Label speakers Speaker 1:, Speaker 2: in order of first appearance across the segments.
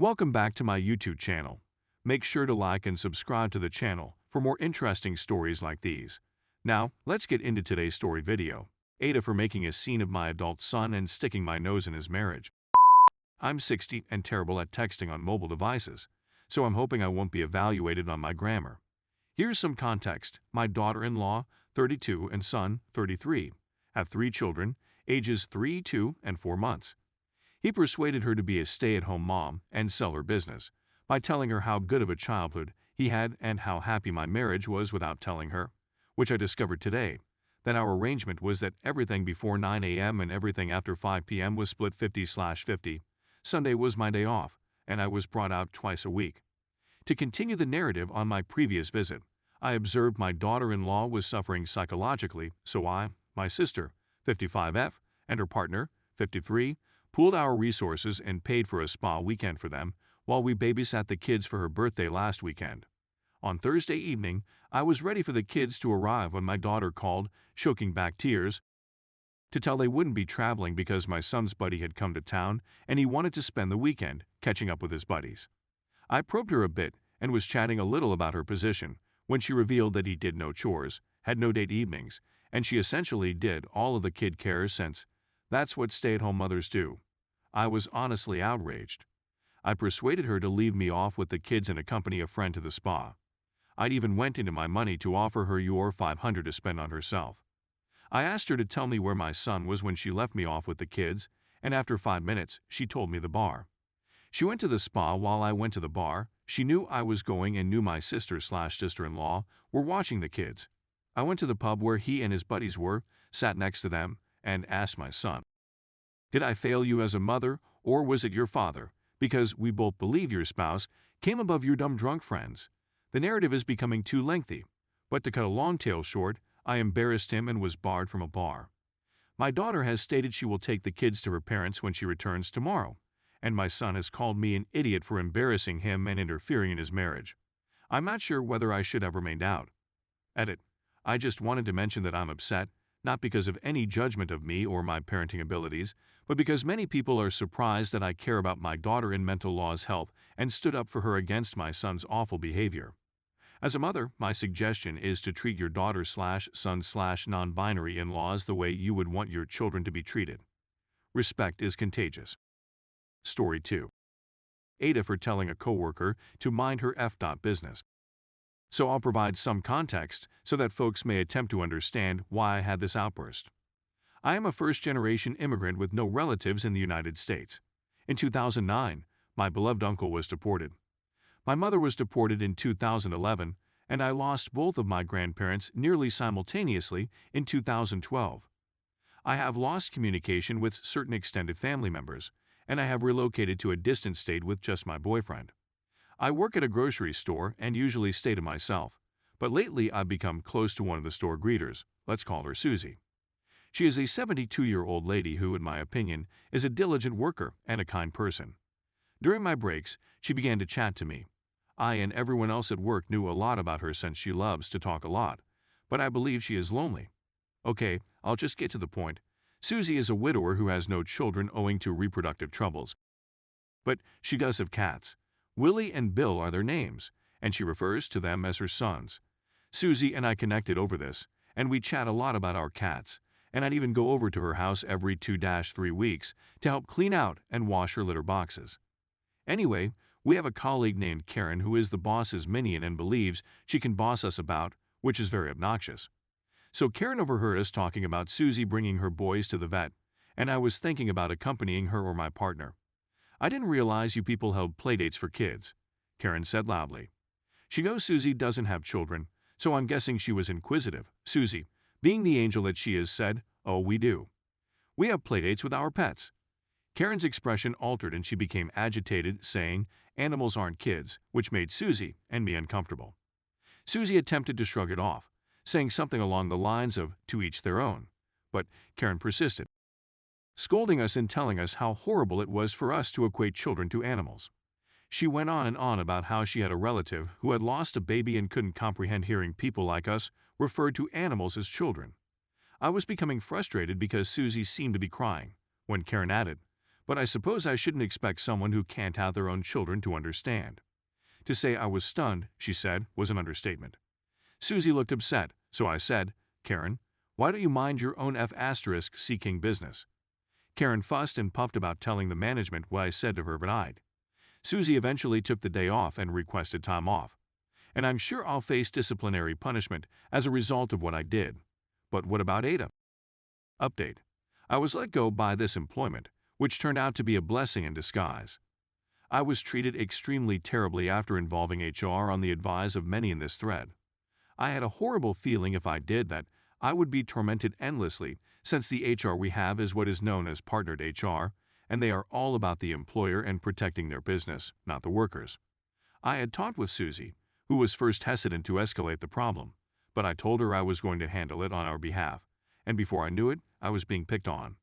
Speaker 1: Welcome back to my YouTube channel. Make sure to like and subscribe to the channel for more interesting stories like these. Now, let's get into today's story video. AITA for making a scene of my adult son and sticking my nose in his marriage. I'm 60 and terrible at texting on mobile devices, so I'm hoping I won't be evaluated on my grammar. Here's some context. My daughter-in-law, 32, and son, 33, have 3 children, ages 3, 2, and 4 months. He persuaded her to be a stay-at-home mom and sell her business by telling her how good of a childhood he had and how happy my marriage was without telling her, which I discovered today, that our arrangement was that everything before 9 a.m. and everything after 5 p.m. was split 50/50. Sunday was my day off, and I was brought out twice a week. To continue the narrative on my previous visit, I observed my daughter-in-law was suffering psychologically, so I, my sister, 55F, and her partner, 53, pooled our resources and paid for a spa weekend for them while we babysat the kids for her birthday last weekend. On Thursday evening, I was ready for the kids to arrive when my daughter called, choking back tears, to tell they wouldn't be traveling because my son's buddy had come to town and he wanted to spend the weekend catching up with his buddies. I probed her a bit and was chatting a little about her position when she revealed that he did no chores, had no date evenings, and she essentially did all of the kid cares since that's what stay-at-home mothers do. I was honestly outraged. I persuaded her to leave me off with the kids and accompany a friend to the spa. I'd even went into my money to offer her your $500 to spend on herself. I asked her to tell me where my son was when she left me off with the kids, and after 5 minutes, she told me the bar. She went to the spa while I went to the bar. She knew I was going and knew my sister/sister-in-law were watching the kids. I went to the pub where he and his buddies were, sat next to them, and asked my son, "Did I fail you as a mother, or was it your father? Because we both believe your spouse came above your dumb drunk friends." The narrative is becoming too lengthy, but to cut a long tale short, I embarrassed him and was barred from a bar. My daughter has stated she will take the kids to her parents when she returns tomorrow, and my son has called me an idiot for embarrassing him and interfering in his marriage. I'm not sure whether I should have remained out. Edit. I just wanted to mention that I'm upset, not because of any judgment of me or my parenting abilities, but because many people are surprised that I care about my daughter-in-law's health and stood up for her against my son's awful behavior. As a mother, my suggestion is to treat your daughter/son/non-binary in-laws the way you would want your children to be treated. Respect is contagious. Story 2. AITA for telling a coworker to mind her business. So I'll provide some context so that folks may attempt to understand why I had this outburst. I am a first-generation immigrant with no relatives in the United States. In 2009, my beloved uncle was deported. My mother was deported in 2011, and I lost both of my grandparents nearly simultaneously in 2012. I have lost communication with certain extended family members, and I have relocated to a distant state with just my boyfriend. I work at a grocery store and usually stay to myself, but lately I've become close to one of the store greeters. Let's call her Susie. She is a 72-year-old lady who, in my opinion, is a diligent worker and a kind person. During my breaks, she began to chat to me. I and everyone else at work knew a lot about her since she loves to talk a lot, but I believe she is lonely. Okay, I'll just get to the point. Susie is a widower who has no children owing to reproductive troubles. But she does have cats. Willie and Bill are their names, and she refers to them as her sons. Susie and I connected over this, and we chat a lot about our cats, and I'd even go over to her house every 2-3 weeks to help clean out and wash her litter boxes. Anyway, we have a colleague named Karen who is the boss's minion and believes she can boss us about, which is very obnoxious. So Karen overheard us talking about Susie bringing her boys to the vet, and I was thinking about accompanying her or my partner. "I didn't realize you people held playdates for kids," Karen said loudly. She knows Susie doesn't have children, so I'm guessing she was inquisitive. Susie, being the angel that she is, said, "Oh, we do. We have playdates with our pets." Karen's expression altered and she became agitated, saying, "Animals aren't kids," which made Susie and me uncomfortable. Susie attempted to shrug it off, saying something along the lines of, "To each their own," but Karen persisted, scolding us and telling us how horrible it was for us to equate children to animals. She went on and on about how she had a relative who had lost a baby and couldn't comprehend hearing people like us refer to animals as children. I was becoming frustrated because Susie seemed to be crying, when Karen added, but I suppose I shouldn't expect someone who can't have their own children to understand. To say I was stunned, she said, was an understatement. Susie looked upset, so I said, "Karen, why don't you mind your own F***seeking business?" Karen fussed and puffed about telling the management what I said to her, but I'd. Susie eventually took the day off and requested time off. And I'm sure I'll face disciplinary punishment as a result of what I did. But what about Ada? Update. I was let go by this employment, which turned out to be a blessing in disguise. I was treated extremely terribly after involving HR on the advice of many in this thread. I had a horrible feeling if I did that I would be tormented endlessly, since the HR we have is what is known as partnered HR, and they are all about the employer and protecting their business, not the workers. I had talked with Susie, who was first hesitant to escalate the problem, but I told her I was going to handle it on our behalf, and before I knew it, I was being picked on.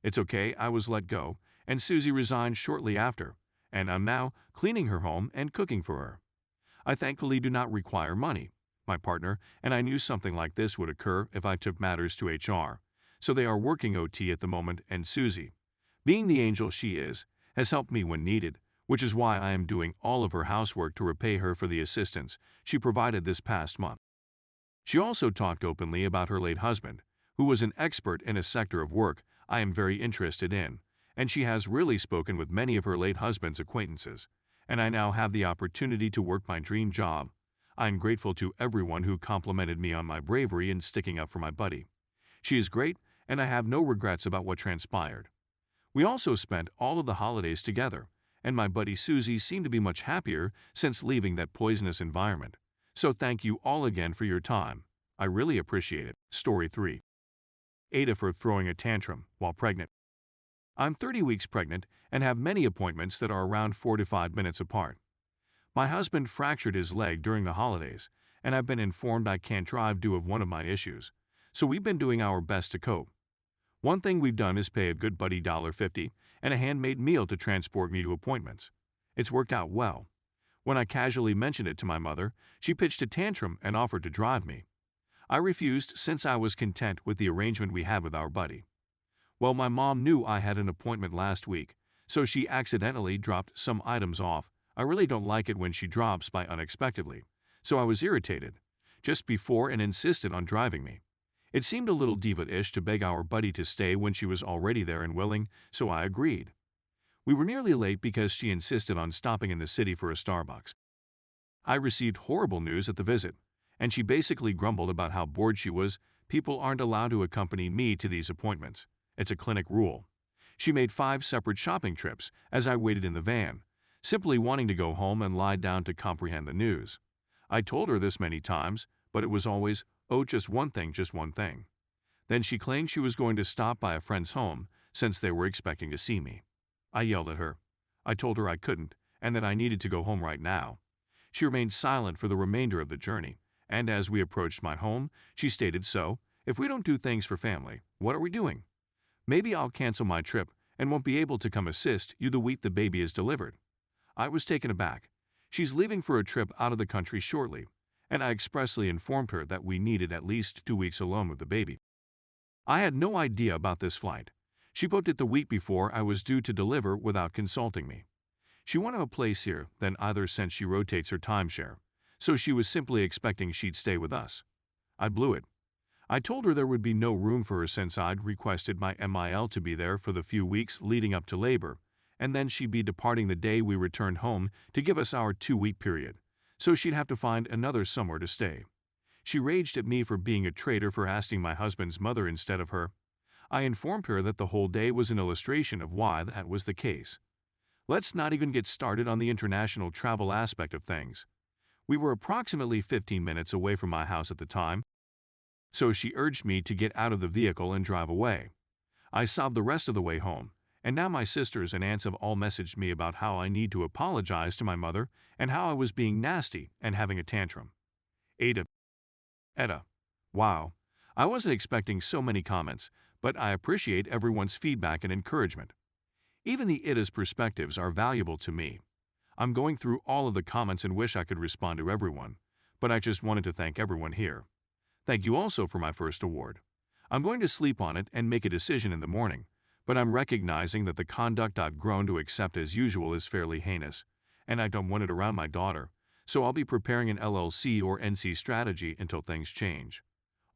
Speaker 1: It's okay, I was let go, and Susie resigned shortly after, and I'm now cleaning her home and cooking for her. I thankfully do not require money, my partner, and I knew something like this would occur if I took matters to HR, so they are working OT at the moment, and Susie, being the angel she is, has helped me when needed, which is why I am doing all of her housework to repay her for the assistance she provided this past month. She also talked openly about her late husband, who was an expert in a sector of work I am very interested in, and she has really spoken with many of her late husband's acquaintances, and I now have the opportunity to work my dream job. I am grateful to everyone who complimented me on my bravery in sticking up for my buddy. She is great, and I have no regrets about what transpired. We also spent all of the holidays together, and my buddy Susie seemed to be much happier since leaving that poisonous environment. So thank you all again for your time. I really appreciate it. Story 3. Ada for throwing a tantrum while pregnant. I'm 30 weeks pregnant and have many appointments that are around 4 to 5 minutes apart. My husband fractured his leg during the holidays, and I've been informed I can't drive due to one of my issues, so we've been doing our best to cope. One thing we've done is pay a good buddy $1.50 and a handmade meal to transport me to appointments. It's worked out well. When I casually mentioned it to my mother, she pitched a tantrum and offered to drive me. I refused since I was content with the arrangement we had with our buddy. Well, my mom knew I had an appointment last week, so she accidentally dropped some items off. I really don't like it when she drops by unexpectedly, so I was irritated just before and insisted on driving me. It seemed a little diva-ish to beg our buddy to stay when she was already there and willing, so I agreed. We were nearly late because she insisted on stopping in the city for a Starbucks. I received horrible news at the visit, and she basically grumbled about how bored she was. People aren't allowed to accompany me to these appointments. It's a clinic rule. She made 5 separate shopping trips as I waited in the van, simply wanting to go home and lie down to comprehend the news. I told her this many times, but it was always, "Oh, just one thing, just one thing." Then she claimed she was going to stop by a friend's home since they were expecting to see me. I yelled at her. I told her I couldn't and that I needed to go home right now. She remained silent for the remainder of the journey, and as we approached my home, she stated, "So, if we don't do things for family, what are we doing? Maybe I'll cancel my trip and won't be able to come assist you the week the baby is delivered." I was taken aback. She's leaving for a trip out of the country shortly, and I expressly informed her that we needed at least 2 weeks alone with the baby. I had no idea about this flight. She booked it the week before I was due to deliver without consulting me. She wanted a place here, then either since she rotates her timeshare, so she was simply expecting she'd stay with us. I blew it. I told her there would be no room for her since I'd requested my MIL to be there for the few weeks leading up to labor, and then she'd be departing the day we returned home to give us our 2-week period, so she'd have to find another somewhere to stay. She raged at me for being a traitor for asking my husband's mother instead of her. I informed her that the whole day was an illustration of why that was the case. Let's not even get started on the international travel aspect of things. We were approximately 15 minutes away from my house at the time, so she urged me to get out of the vehicle and drive away. I sobbed the rest of the way home, and now my sisters and aunts have all messaged me about how I need to apologize to my mother and how I was being nasty and having a tantrum. Ada. Wow. I wasn't expecting so many comments, but I appreciate everyone's feedback and encouragement. Even the Ida's perspectives are valuable to me. I'm going through all of the comments and wish I could respond to everyone, but I just wanted to thank everyone here. Thank you also for my first award. I'm going to sleep on it and make a decision in the morning, But I'm recognizing that the conduct I've grown to accept as usual is fairly heinous, and I don't want it around my daughter, so I'll be preparing an LLC or NC strategy until things change.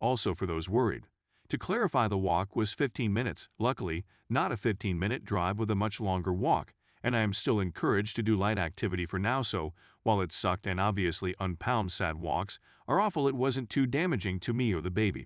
Speaker 1: Also, for those worried, to clarify, the walk was 15 minutes, luckily not a 15-minute drive with a much longer walk, and I am still encouraged to do light activity for now, so while it sucked and obviously unpound sad walks are awful, it wasn't too damaging to me or the baby.